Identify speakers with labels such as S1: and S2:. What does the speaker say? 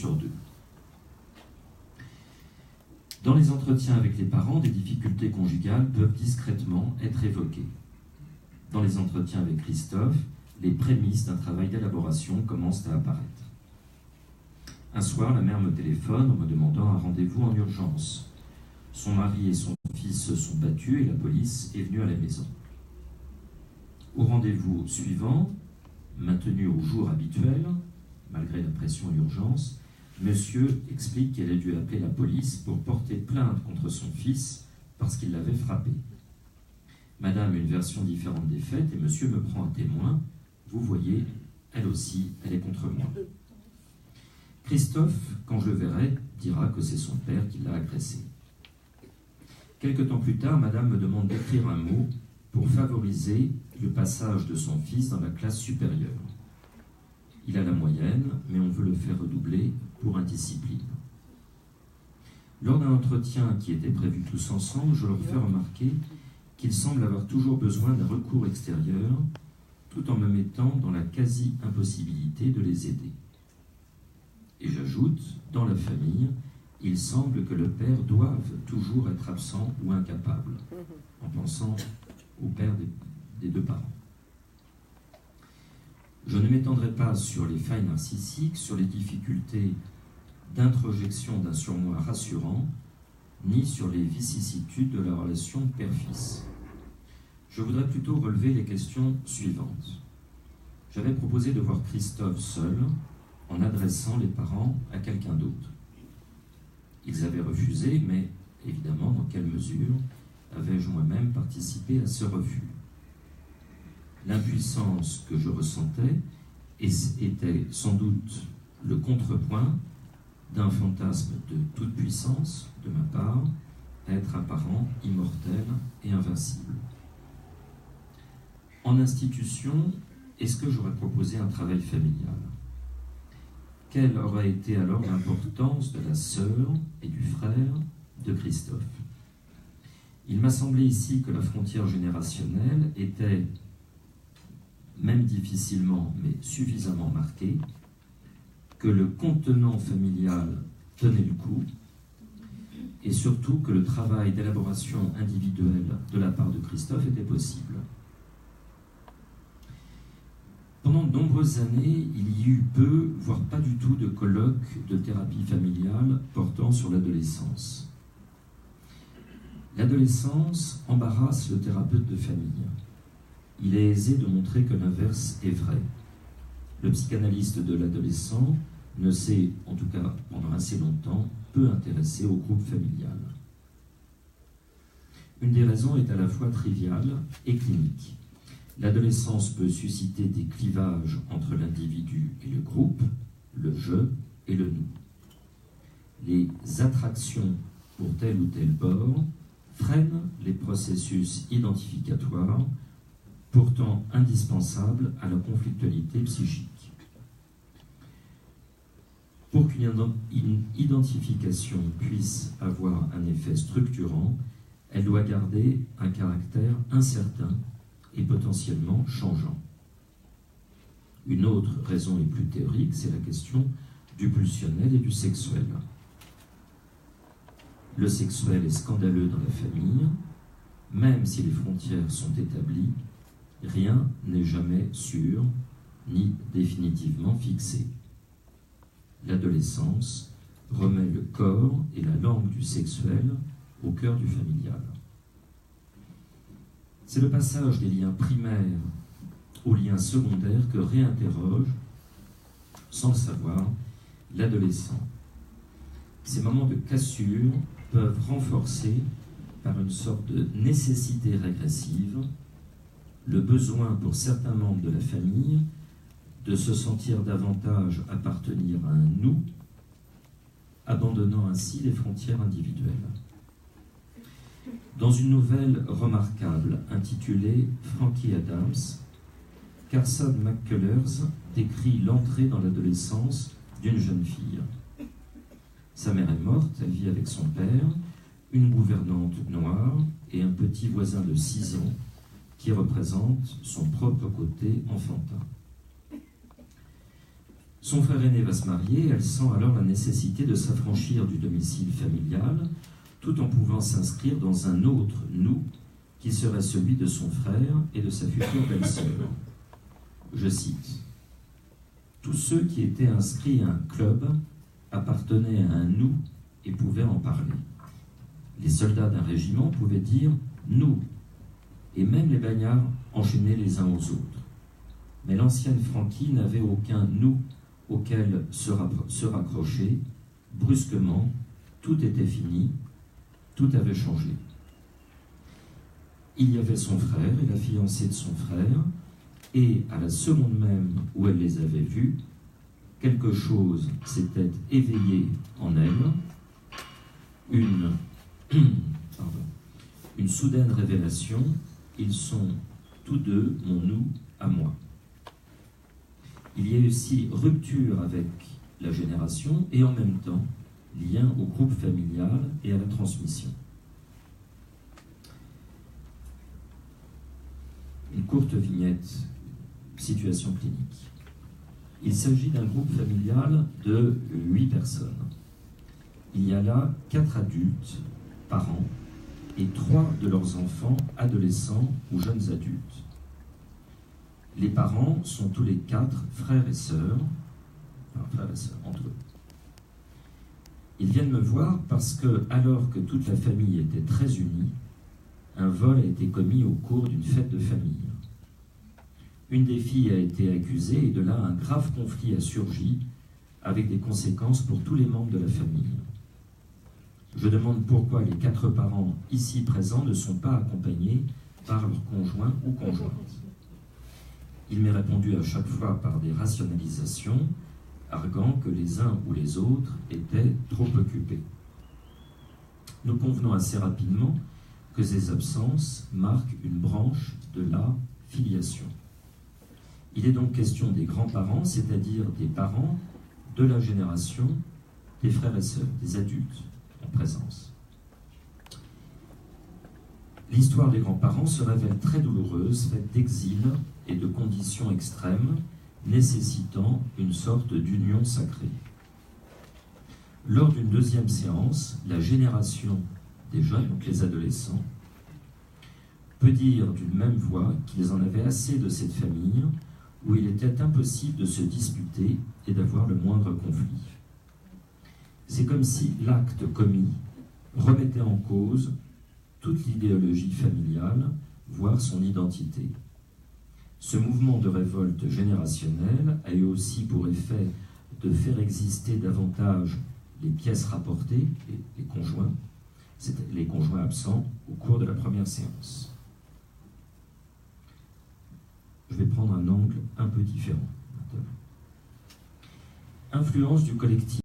S1: sur 2. Dans les entretiens avec les parents, des difficultés conjugales peuvent discrètement être évoquées. Dans les entretiens avec Christophe, les prémices d'un travail d'élaboration commencent à apparaître. Un soir, la mère me téléphone en me demandant un rendez-vous en urgence. Son mari et son fils se sont battus et la police est venue à la maison. Au rendez-vous suivant, maintenu au jour habituel, malgré la pression et l'urgence, monsieur explique qu'elle a dû appeler la police pour porter plainte contre son fils parce qu'il l'avait frappé. Madame a une version différente des faits et monsieur me prend un témoin. Vous voyez, elle aussi, elle est contre moi. Christophe, quand je le verrai, dira que c'est son père qui l'a agressé. Quelque temps plus tard, madame me demande d'écrire un mot pour favoriser le passage de son fils dans la classe supérieure. Il a la moyenne, mais on veut le faire redoubler pour indiscipline. Lors d'un entretien qui était prévu tous ensemble, je leur fais remarquer qu'il semble avoir toujours besoin d'un recours extérieur, tout en me mettant dans la quasi-impossibilité de les aider. Et j'ajoute, dans la famille, il semble que le père doive toujours être absent ou incapable, en pensant au père des deux parents. Je ne m'étendrai pas sur les failles narcissiques, sur les difficultés d'introjection d'un surmoi rassurant, ni sur les vicissitudes de la relation père-fils. Je voudrais plutôt relever les questions suivantes. J'avais proposé de voir Christophe seul, en adressant les parents à quelqu'un d'autre. Ils avaient refusé, mais évidemment, dans quelle mesure avais-je moi-même participé à ce refus? L'impuissance que je ressentais était sans doute le contrepoint d'un fantasme de toute puissance de ma part, être un parent immortel et invincible. En institution, est-ce que j'aurais proposé un travail familial? Quelle aurait été alors l'importance de la sœur et du frère de Christophe? Il m'a semblé ici que la frontière générationnelle était, même difficilement, mais suffisamment marquée, que le contenant familial tenait le coup, et surtout que le travail d'élaboration individuelle de la part de Christophe était possible. Pendant de nombreuses années, il y eut peu, voire pas du tout, de colloques de thérapie familiale portant sur l'adolescence. L'adolescence embarrasse le thérapeute de famille. Il est aisé de montrer que l'inverse est vrai. Le psychanalyste de l'adolescent ne s'est, en tout cas pendant assez longtemps, peu intéressé au groupe familial. Une des raisons est à la fois triviale et clinique. L'adolescence peut susciter des clivages entre l'individu et le groupe, le je et le nous. Les attractions pour tel ou tel bord freinent les processus identificatoires, pourtant indispensables à la conflictualité psychique. Pour qu'une identification puisse avoir un effet structurant, elle doit garder un caractère incertain et potentiellement changeant. Une autre raison est plus théorique, c'est la question du pulsionnel et du sexuel. Le sexuel est scandaleux dans la famille, même si les frontières sont établies, rien n'est jamais sûr ni définitivement fixé. L'adolescence remet le corps et la langue du sexuel au cœur du familial. C'est le passage des liens primaires aux liens secondaires que réinterroge, sans le savoir, l'adolescent. Ces moments de cassure peuvent renforcer, par une sorte de nécessité régressive, le besoin pour certains membres de la famille de se sentir davantage appartenir à un « nous », abandonnant ainsi les frontières individuelles. Dans une nouvelle remarquable intitulée Frankie Adams, Carson McCullers décrit l'entrée dans l'adolescence d'une jeune fille. Sa mère est morte, elle vit avec son père, une gouvernante noire et un petit voisin de 6 ans qui représente son propre côté enfantin. Son frère aîné va se marier, elle sent alors la nécessité de s'affranchir du domicile familial, tout en pouvant s'inscrire dans un autre nous, qui serait celui de son frère et de sa future belle-sœur. Je cite, « Tous ceux qui étaient inscrits à un club appartenaient à un nous et pouvaient en parler. Les soldats d'un régiment pouvaient dire « nous », et même les bagnards enchaînaient les uns aux autres. Mais l'ancienne Franquie n'avait aucun nous auquel se raccrocher. Brusquement, tout était fini, tout avait changé. Il y avait son frère et la fiancée de son frère, et à la seconde même où elle les avait vus, quelque chose s'était éveillé en elle, une soudaine révélation, ils sont tous deux mon nous à moi. Il y a aussi rupture avec la génération et en même temps lien au groupe familial et à la transmission. Une courte vignette, situation clinique. Il s'agit d'un groupe familial de 8 personnes. Il y a là 4 adultes, parents, et 3 de leurs enfants, adolescents ou jeunes adultes. Les parents sont tous les 4 frères et sœurs entre eux. Ils viennent me voir parce que, alors que toute la famille était très unie, un vol a été commis au cours d'une fête de famille. Une des filles a été accusée et de là un grave conflit a surgi avec des conséquences pour tous les membres de la famille. Je demande pourquoi les 4 parents ici présents ne sont pas accompagnés par leur conjoint ou conjointe. Il m'est répondu à chaque fois par des rationalisations, arguant que les uns ou les autres étaient trop occupés. Nous convenons assez rapidement que ces absences marquent une branche de la filiation. Il est donc question des grands-parents, c'est-à-dire des parents de la génération des frères et sœurs, des adultes en présence. L'histoire des grands-parents se révèle très douloureuse, faite d'exil et de conditions extrêmes, nécessitant une sorte d'union sacrée. Lors d'une deuxième séance, la génération des jeunes, donc les adolescents, peut dire d'une même voix qu'ils en avaient assez de cette famille où il était impossible de se disputer et d'avoir le moindre conflit. C'est comme si l'acte commis remettait en cause toute l'idéologie familiale, voire son identité. Ce mouvement de révolte générationnelle a eu aussi pour effet de faire exister davantage les pièces rapportées, les conjoints, c'était les conjoints absents, au cours de la première séance. Je vais prendre un angle un peu différent. Influence du collectif.